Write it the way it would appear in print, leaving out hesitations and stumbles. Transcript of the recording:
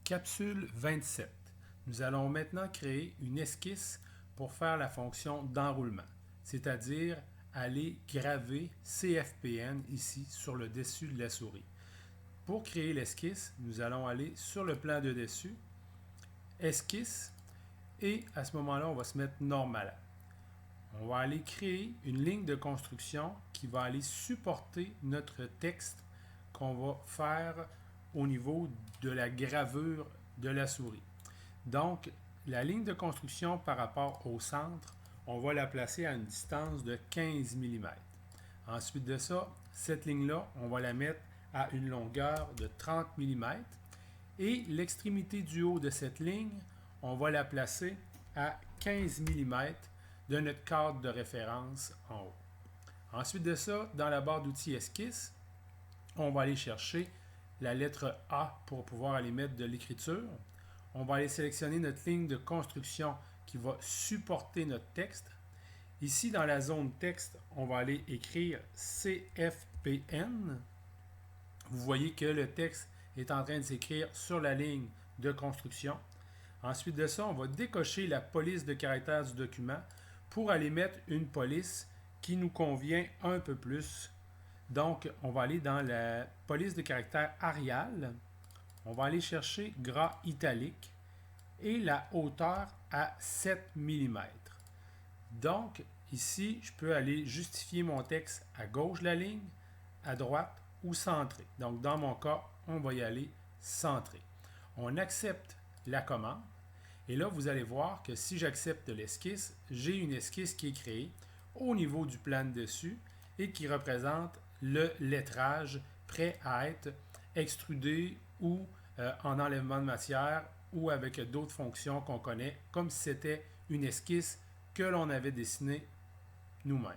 Capsule 27. Nous allons maintenant créer une esquisse pour faire la fonction d'enroulement, c'est-à-dire aller graver CFPN ici sur le dessus de la souris. Pour créer l'esquisse, nous allons aller sur le plan de dessus, esquisse, et à ce moment-là, on va se mettre normal. On va aller créer une ligne de construction qui va aller supporter notre texte qu'on va faire au niveau de la gravure de la souris. Donc, la ligne de construction par rapport au centre, on va la placer à une distance de 15 mm. Ensuite de ça, cette ligne-là, on va la mettre à une longueur de 30 mm. Et l'extrémité du haut de cette ligne, on va la placer à 15 mm de notre cadre de référence en haut. Ensuite de ça, dans la barre d'outils esquisse, on va aller chercher la lettre A pour pouvoir aller mettre de l'écriture. On va aller sélectionner notre ligne de construction qui va supporter notre texte. Ici, dans la zone texte, on va aller écrire CFPN. Vous voyez que le texte est en train de s'écrire sur la ligne de construction. Ensuite de ça, on va décocher la police de caractères du document pour aller mettre une police qui nous convient un peu plus. Donc, on va aller dans la police de caractère Arial. On va aller chercher gras italique et la hauteur à 7 mm. Donc, ici, je peux aller justifier mon texte à gauche de la ligne, à droite ou centré. Donc, dans mon cas, on va y aller centré. On accepte la commande. Et là, vous allez voir que si j'accepte l'esquisse, j'ai une esquisse qui est créée au niveau du plan de dessus et qui représente le lettrage prêt à être extrudé ou en enlèvement de matière ou avec d'autres fonctions qu'on connaît, comme si c'était une esquisse que l'on avait dessinée nous-mêmes.